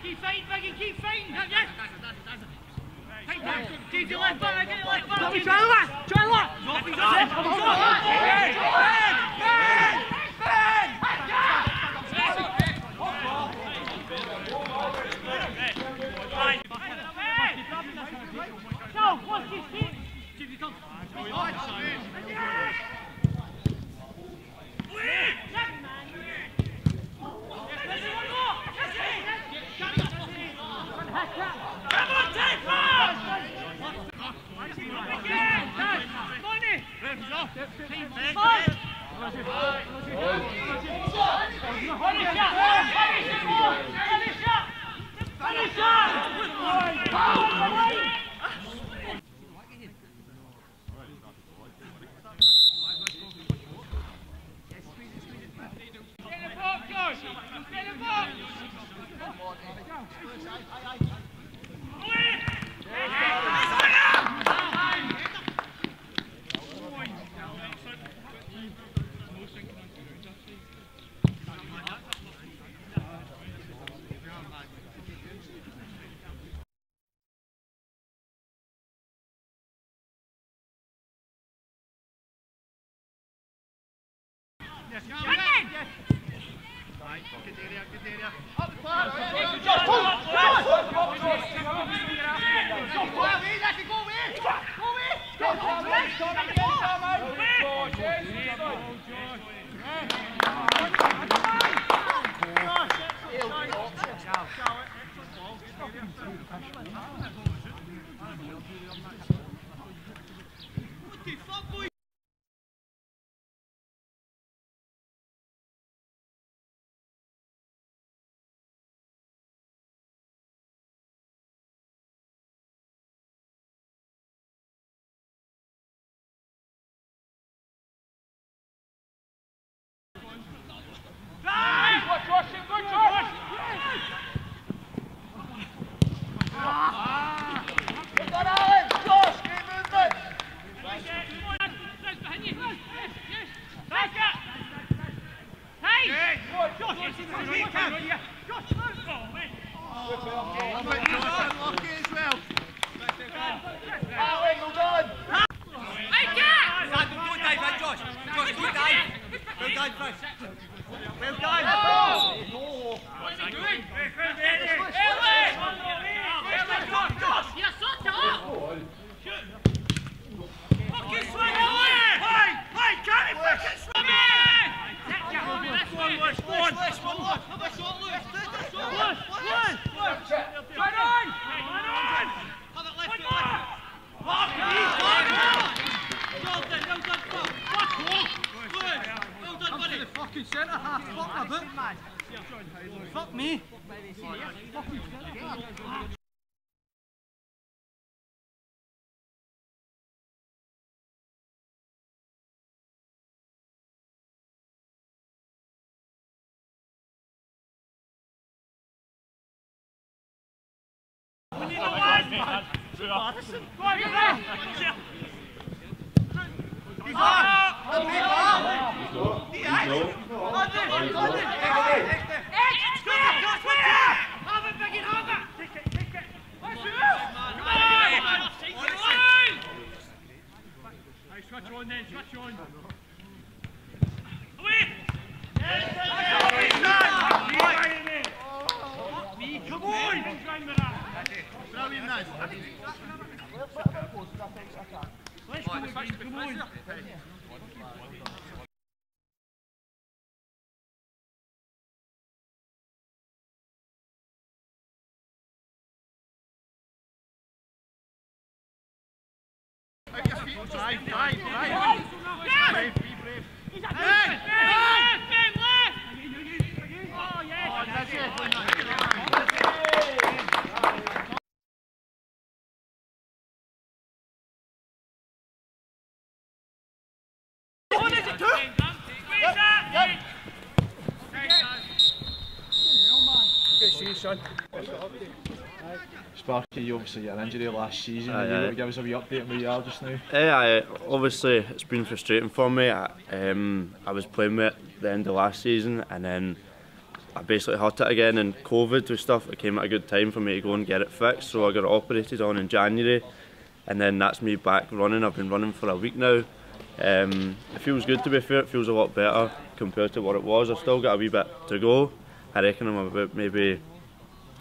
Keep fighting, Beggy, keep fighting! Yes! Take that! Keep your left back, get it left back! Try the left! Try the left! No, watch his feet! Keep your tongue! Fuck me! We need a line! Morrison! Go on, get there! He's on! Switch on then, switch on. Away! Come on! Brilliant, nice. Let's go, come on. Drive, drive, drive. Brave, be brave. He's a left, left, left. Oh, yes. Oh, that's it. What is it, two? Good to see you, son. Sparky, you obviously got an injury last season. Are you able to give us a wee update on where you are just now? Obviously it's been frustrating for me. I was playing with it at the end of last season, and then I basically hurt it again, and COVID and stuff, it came at a good time for me to go and get it fixed, so I got it operated on in January, and then that's me back running. I've been running for a week now. It feels good, to be fair. It feels a lot better compared to what it was. I've still got a wee bit to go. I reckon I'm about maybe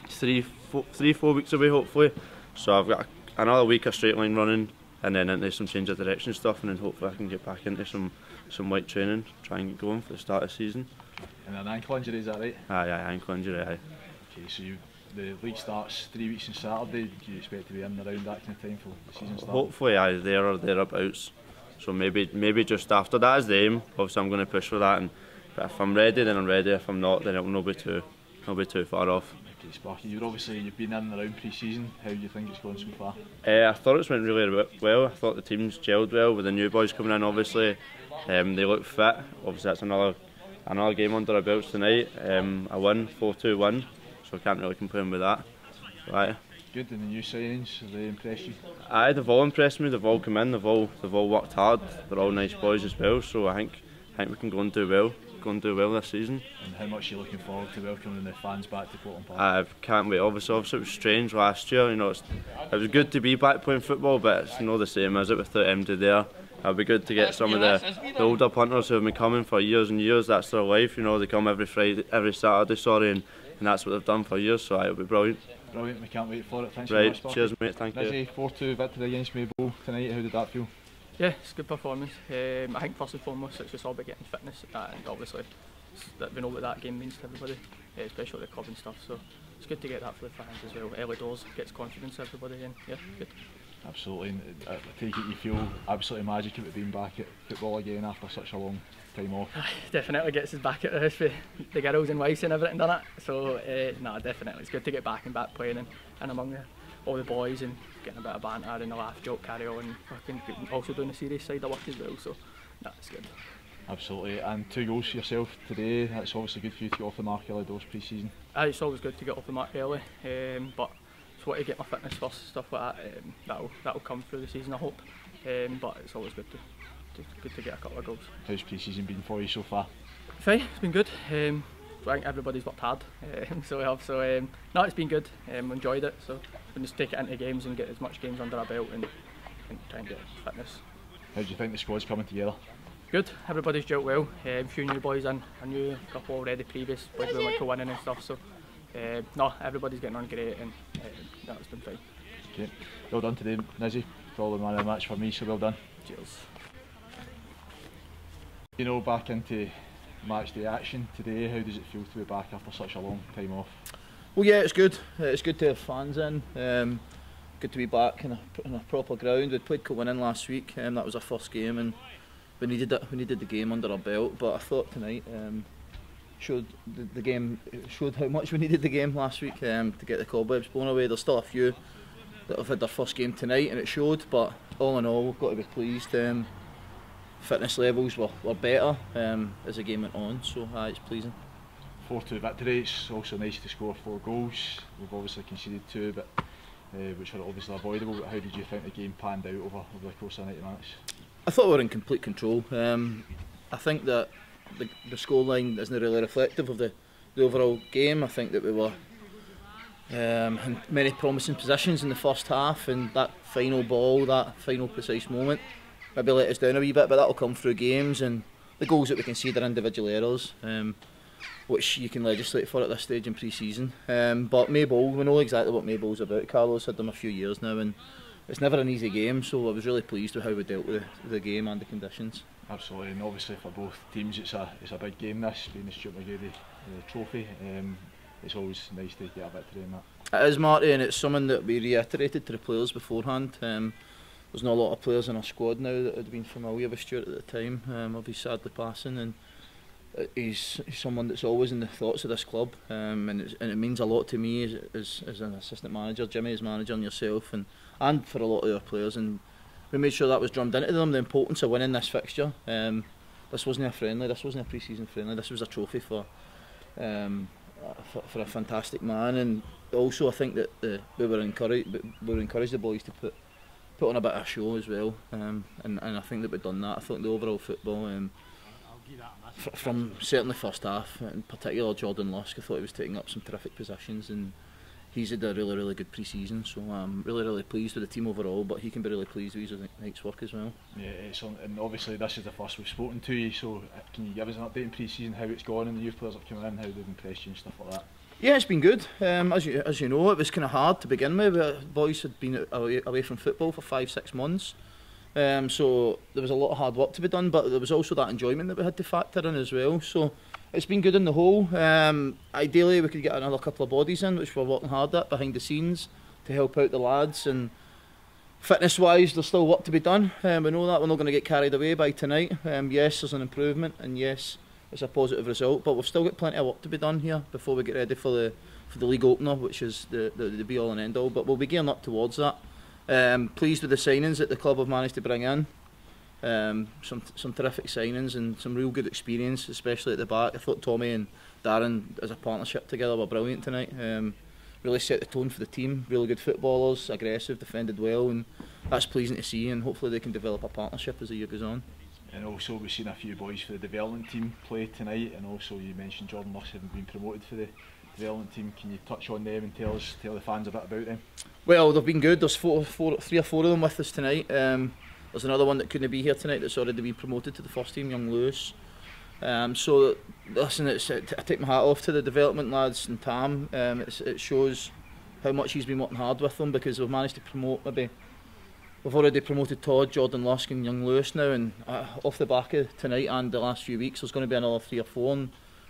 3-4 weeks away, hopefully. So I've got another week of straight line running, and then into some change of direction stuff, and then hopefully I can get back into some weight training, try and get going for the start of the season. And an ankle injury, is that right? Aye, ankle injury, aye. Okay, so the league starts 3 weeks on Saturday. Do you expect to be in around that kind of time for the season start? Hopefully aye, there or thereabouts. So maybe just after that is the aim. Obviously I'm going to push for that, and if I'm ready, then I'm ready. If I'm not, then it'll not be too far off. Okay, Sparky, you've been in and around pre-season. How do you think it's going so far? I thought it's went really well. I thought the team's gelled well with the new boys coming in. Obviously, they look fit. Obviously, that's another game under our belts tonight. A win, 4-2 win, so I can't really complain with that. Right. Good. And the new signings, have they impressed you? Aye, they've all impressed me. They've all come in. They've all worked hard. They're all nice boys as well. So I think we can go and do well this season. And how much are you looking forward to welcoming the fans back to Portland Park? I can't wait. Obviously it was strange last year. You know, it was good to be back playing football, but it's not the same, is it, without MD there? It'll be good to get some of the older punters who have been coming for years and years. That's their life. You know, they come every Saturday, and that's what they've done for years. So it'll be brilliant. Brilliant. We can't wait for it. Thanks right. so much. Cheers, mate. Thank you. 4-2 victory against Maybole tonight. How did that feel? Yeah, it's a good performance. I think first and foremost it's just all about getting fitness, and obviously we know what that game means to everybody, especially the club and stuff, so it's good to get that for the fans as well. Early doors gets confidence everybody, and yeah, good. Absolutely. And I take it you feel absolutely magic about being back at football again after such a long time off. Definitely gets us back at the house with the girls and wives and everything done it, so definitely it's good to get back playing and among all the boys and getting a bit of banter and a laugh, joke, carry on, and fucking also doing the serious side of work as well, so that's good. Absolutely. And 2 goals for yourself today. That's obviously good for you to get off the mark early doors pre-season. It's always good to get off the mark early, but just want to get my fitness first, stuff like that. That'll come through the season, I hope. But it's always good to get a couple of goals. How's pre-season been for you so far? Fine, it's been good. I think everybody's worked hard, so we have. So no, it's been good. Enjoyed it. So we just take it into games and get as much games under our belt and try and get fitness. How do you think the squad's coming together? Good. Everybody's gelled well. A few new boys in. I knew a couple already previous boys we went to winning and stuff. So no, everybody's getting on great and that's been fine. Okay. Well done today, Nizzy. Probably man of the match for me. So well done. Cheers. You know, back into match day action today. How does it feel to be back after such a long time off? Well, yeah, it's good. It's good to have fans in. Good to be back in a proper ground. We'd played Kilwinning last week. That was our first game, and we needed it. We needed the game under our belt. But I thought tonight showed the game showed how much we needed the game last week to get the cobwebs blown away. There's still a few that have had their first game tonight, and it showed. But all in all, we've got to be pleased. Fitness levels were better as the game went on, so it's pleasing. 4-2 victory. It's also nice to score 4 goals. We've obviously conceded 2, but which are obviously avoidable. But how did you think the game panned out over the course of 90 minutes? I thought we were in complete control. I think that the scoreline isn't really reflective of the overall game. I think that we were in many promising positions in the first half, and that final ball, that final precise moment, maybe let us down a wee bit, but that'll come through games, and the goals that we concede are individual errors, which you can legislate for at this stage in pre-season. But Maybole, we know exactly what Maybole's about. Carlo's had them a few years now, and it's never an easy game, so I was really pleased with how we dealt with the game and the conditions. Absolutely, and obviously for both teams it's a big game this, being the Stuart McGrady trophy. It's always nice to get a victory in that. It is, Marty, and it's something that we reiterated to the players beforehand. There's not a lot of players in our squad now that had been familiar with Stuart at the time of his sadly passing, and he's someone that's always in the thoughts of this club, and it means a lot to me as an assistant manager, Jimmy as manager, and yourself, and for a lot of our players, and we made sure that was drummed into them, the importance of winning this fixture. This wasn't a friendly, this wasn't a pre-season friendly, this was a trophy for a fantastic man, and also I think that we were encouraged the boys to put on a bit of a show as well, and I think that we've done that. I thought the overall football, from certainly first half, in particular Jordan Lusk, I thought he was taking up some terrific positions, and he's had a really good pre-season, so I'm really pleased with the team overall, but he can be really pleased with his night's work as well. Yeah, and obviously this is the first we've spoken to you, so can you give us an update in pre-season, how it's gone and the youth players that have come in, how they've impressed you and stuff like that? Yeah, it's been good. As you know, it was kind of hard to begin with. Boys had been away from football for 5-6 months, so there was a lot of hard work to be done, but there was also that enjoyment that we had to factor in as well. So it's been good on the whole. Ideally, we could get another couple of bodies in, which we're working hard at behind the scenes to help out the lads. And fitness-wise, there's still work to be done. We know that we're not going to get carried away by tonight. Yes, there's an improvement, and yes, it's a positive result, but we've still got plenty of work to be done here before we get ready for the league opener, which is the be all and end all. But we'll be gearing up towards that. Pleased with the signings that the club have managed to bring in. Some terrific signings and some real good experience, especially at the back. I thought Tommy and Darren as a partnership together were brilliant tonight. Really set the tone for the team. Really good footballers, aggressive, defended well, and that's pleasing to see. And hopefully they can develop a partnership as the year goes on. And also we've seen a few boys for the development team play tonight, and also you mentioned Jordan Lusk having been promoted for the development team. Can you touch on them and tell the fans a bit about them? Well, they've been good. There's 3 or 4 of them with us tonight. There's another one that couldn't be here tonight that's already been promoted to the first team, young Lewis. So listen, I take my hat off to the development lads and Tam. It shows how much he's been working hard with them, because we've managed to promote we've already promoted Todd, Jordan Lusk and young Lewis now, and off the back of tonight and the last few weeks there's going to be another 3 or 4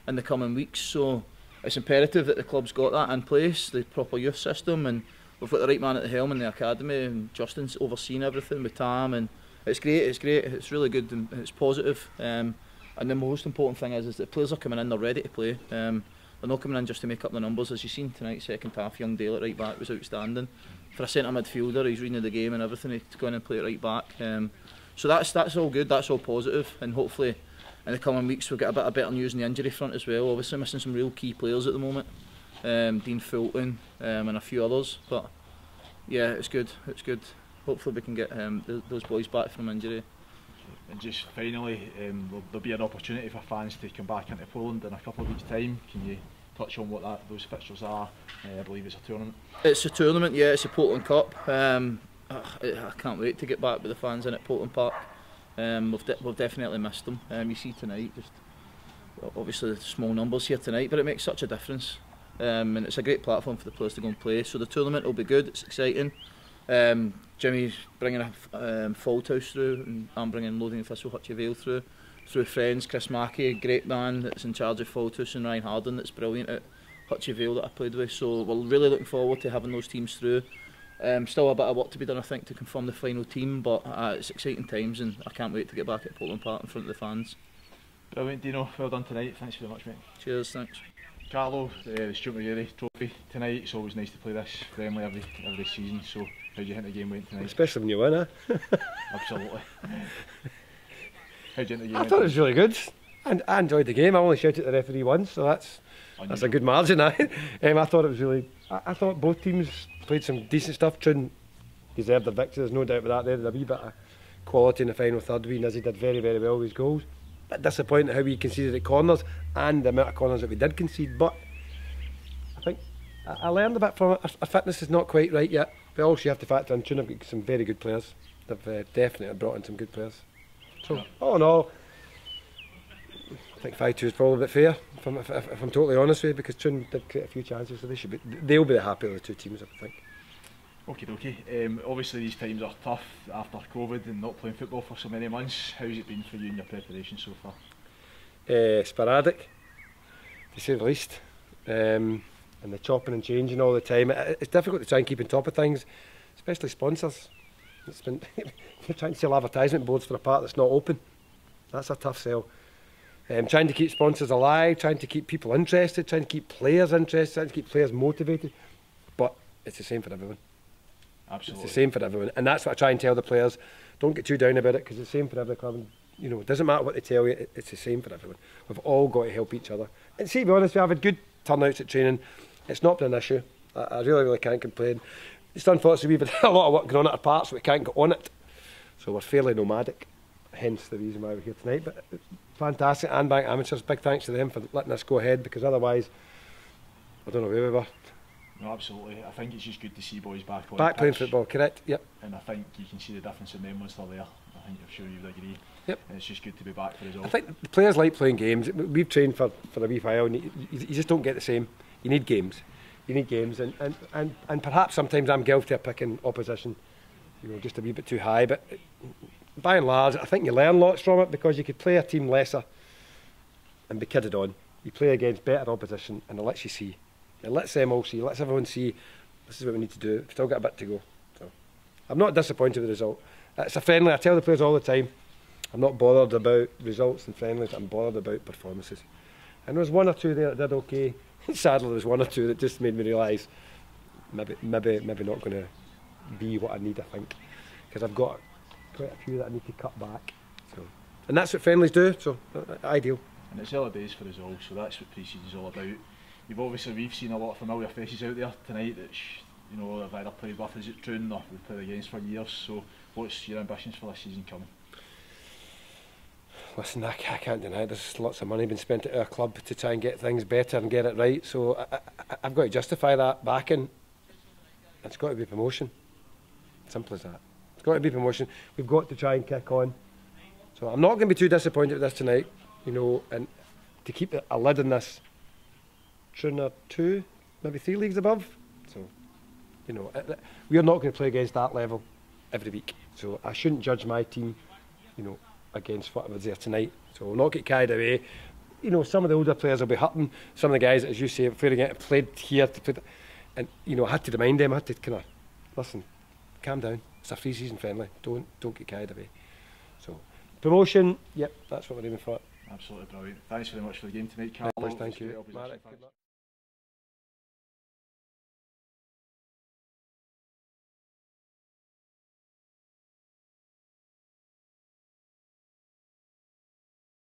in the coming weeks, so it's imperative that the club's got that in place, the proper youth system, and we've got the right man at the helm in the academy, and Justin's overseeing everything with Tam, and it's great, it's really good and it's positive. And the most important thing is that players are coming in, they're ready to play. They're not coming in just to make up the numbers. As you've seen tonight, second half, young Dale at right back was outstanding. For a centre midfielder, he's reading the game and everything, he's going in and play at right back. So that's all good, that's all positive, and hopefully in the coming weeks we'll get a bit of better news on the injury front as well. Obviously missing some real key players at the moment, Dean Fulton and a few others, but yeah, it's good. Hopefully we can get those boys back from injury And just finally, there'll be an opportunity for fans to come back into Poland in a couple of weeks' time. Can you touch on what those fixtures are? I believe it's a tournament. It's a tournament, yeah. It's a Portland Cup. I can't wait to get back with the fans in at Portland Park. We've definitely missed them. You see tonight, just obviously the small numbers here tonight, but it makes such a difference. And it's a great platform for the players to go and play. So the tournament will be good. It's exciting. Jimmy's bringing a Fault House through, and I'm bringing Loading Official Hutchie Vale through friends. Chris Mackey, a great man that's in charge of Fault House, and Ryan Harden that's brilliant at Hutchie Vale that I played with. So we're really looking forward to having those teams through. Still a bit of work to be done, I think, to confirm the final team, but it's exciting times, and I can't wait to get back at Portland Park in front of the fans. Brilliant, Dino. Well done tonight. Thanks very much, mate. Cheers, thanks. Carlo, the Stuart McGrady trophy tonight. It's always nice to play this friendly every season. So, how do you think the game went tonight? Especially when you win, eh? Absolutely. How do you think the game I thought it was really good. I enjoyed the game. I only shouted at the referee once, so that's a good margin. I thought it was really. I thought both teams played some decent stuff. Troon deserved the victory. There's no doubt about that. There, a wee bit of quality in the final third. Nizzy did very, very well with his goals. Bit disappointed how we conceded at corners and the amount of corners that we did concede. But I think I learned a bit from it. Our fitness is not quite right yet. But also you have to factor in Troon have got some very good players. They've definitely brought in some good players. So all in all, I think 5-2 is probably a bit fair, if I'm totally honest with you, because Troon did create a few chances, so they'll be the happier of the two teams, I think. Okay. Obviously these times are tough after COVID and not playing football for so many months. How's it been for you in your preparation so far? Sporadic, to say the least, and the chopping and changing all the time. It's difficult to try and keep on top of things, especially sponsors. It's been you're trying to sell advertisement boards for a part that's not open. That's a tough sell. Trying to keep sponsors alive, trying to keep people interested, trying to keep players interested, trying to keep players motivated. But it's the same for everyone. Absolutely. It's the same for everyone. And that's what I try and tell the players. Don't get too down about it, because it's the same for every club. And, you know, it doesn't matter what they tell you, it's the same for everyone. We've all got to help each other. And see, to be honest, we've had good turnouts at training. It's not been an issue. I really can't complain. It's unfortunately we've had a lot of work going on at our parts, so we can't get on it. So we're fairly nomadic, hence the reason why we're here tonight. But fantastic, and Bank Amateurs, big thanks to them for letting us go ahead, because otherwise I don't know where we were. No, absolutely. I think it's just good to see boys back on back the playing pitch. Football, correct, yep. And I think you can see the difference in them once they're there. I think I'm sure you would agree. Yep. And it's just good to be back for us all. I think the players like playing games. We've trained for a wee while, and you just don't get the same. You need games. You need games, and perhaps sometimes I'm guilty of picking opposition, you know, just a wee bit too high. But by and large, I think you learn lots from it, because you could play a team lesser and be kidded on. You play against better opposition, and it lets you see. It lets them all see. It lets everyone see. This is what we need to do. We've still got a bit to go. So I'm not disappointed with the result. It's a friendly. I tell the players all the time, I'm not bothered about results and friendlies. I'm bothered about performances. And there was one or two there that did okay. Sadly, there was one or two that just made me realise maybe not going to be what I need. I think, because I've got quite a few that I need to cut back. So, and that's what friendlies do. So ideal. And it's early days for us all. So that's what pre-season's all about. We've seen a lot of familiar faces out there tonight that you know have either played with us at Troon or we've played against for years. So what's your ambitions for this season coming? Listen, I can't deny it. There's lots of money being spent at our club to try and get things better and get it right. So I've got to justify that backing. It's got to be promotion. Simple as that. It's got to be promotion. We've got to try and kick on. So I'm not going to be too disappointed with this tonight, you know, and to keep a lid on this. Troon are 2, maybe 3 leagues above. So, you know, we're not going to play against that level every week. So I shouldn't judge my team, you know, against what was there tonight. So we'll not get carried away. You know, some of the older players will be hurting. Some of the guys, as you say, played here to play, and you know, I had to remind them. I had to kind of listen, calm down. It's a free season friendly. Don't get carried away. So promotion, yep, that's what we're aiming for. Absolutely brilliant. Thanks very much for the game tonight, Carlo. Thank you.